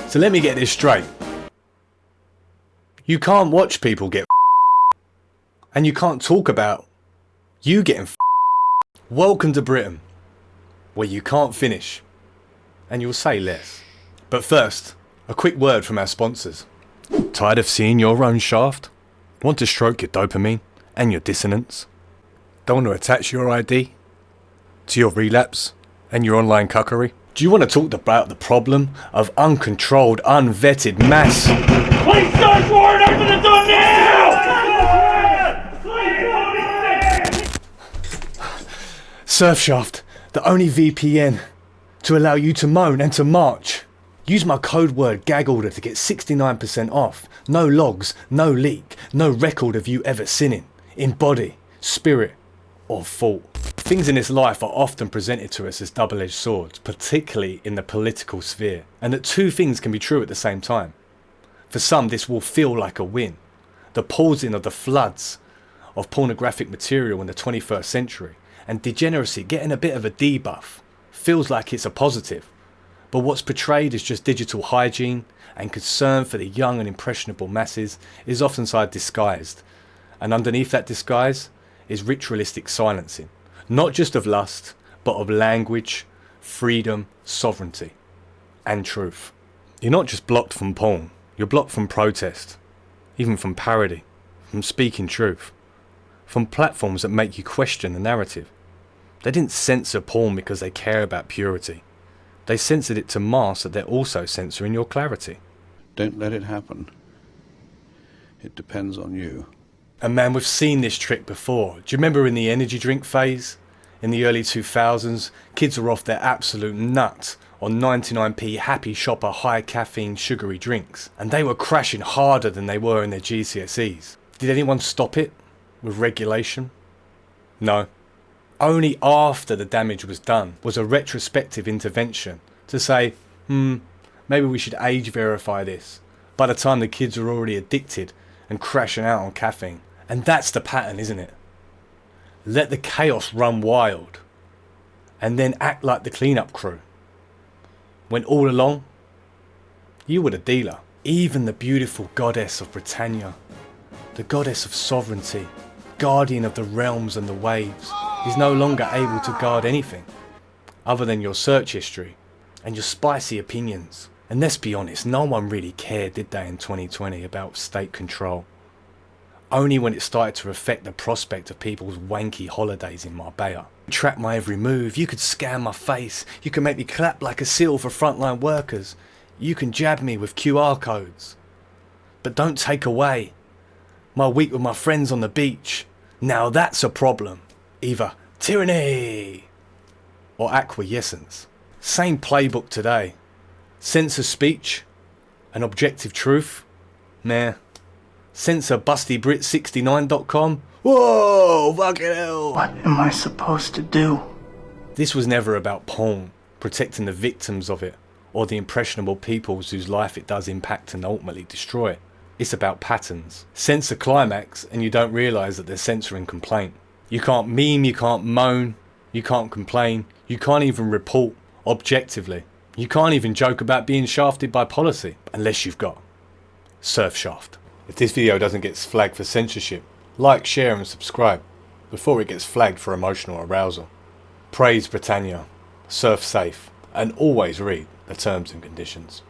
So let me get this straight. You can't watch people get and you can't talk about you getting Welcome to Britain, where you can't finish and you'll say less. But first, a quick word from our sponsors. Tired of seeing your own shaft? Want to stroke your dopamine and your dissonance? Don't want to attach your ID to your relapse and your online cuckery? Do you want to talk about the problem of uncontrolled, unvetted mass? Please search warrant open the door now! Surfshaft, the only VPN to allow you to moan and to march. Use my code word gag order to get 69% off. No logs, no leak, no record of you ever sinning, in body, spirit or fault. Things in this life are often presented to us as double-edged swords, particularly in the political sphere, and that two things can be true at the same time. For some, this will feel like a win. The pausing of the floods of pornographic material in the 21st century and degeneracy getting a bit of a debuff feels like it's a positive. But what's portrayed as just digital hygiene and concern for the young and impressionable masses is oftentimes disguised. And underneath that disguise is ritualistic silencing, not just of lust, but of language, freedom, sovereignty, and truth. You're not just blocked from porn, you're blocked from protest, even from parody, from speaking truth, from platforms that make you question the narrative. They didn't censor porn because they care about purity. They censored it to mask that they're also censoring your clarity. Don't let it happen. It depends on you. And man, we've seen this trick before. Do you remember in the energy drink phase? In the early 2000s, kids were off their absolute nut on 99p happy shopper high caffeine sugary drinks. And they were crashing harder than they were in their GCSEs. Did anyone stop it with regulation? No. Only after the damage was done was a retrospective intervention to say, maybe we should age verify this. By the time the kids are already addicted and crashing out on caffeine. And that's the pattern, isn't it? Let the chaos run wild and then act like the cleanup crew. When all along, you were the dealer. Even the beautiful goddess of Britannia, the goddess of sovereignty, guardian of the realms and the waves, is no longer able to guard anything other than your search history and your spicy opinions. And let's be honest, no one really cared, did they, in 2020 about state control? Only when it started to affect the prospect of people's wanky holidays in Marbella. You track my every move, you could scan my face, you can make me clap like a seal for frontline workers, you can jab me with QR codes. But don't take away my week with my friends on the beach. Now that's a problem. Either tyranny or acquiescence. Same playbook today. Censor speech and objective truth? Meh. Censor bustybrit69.com? Whoa, fucking hell. What am I supposed to do? This was never about porn, protecting the victims of it, or the impressionable peoples whose life it does impact and ultimately destroy. It's about patterns. Censor climax and you don't realise that they're censoring complaint. You can't meme, you can't moan, you can't complain, you can't even report objectively. You can't even joke about being shafted by policy unless you've got Surfshaft. If this video doesn't get flagged for censorship, like, share and subscribe before it gets flagged for emotional arousal. Praise Britannia, surf safe, and always read the terms and conditions.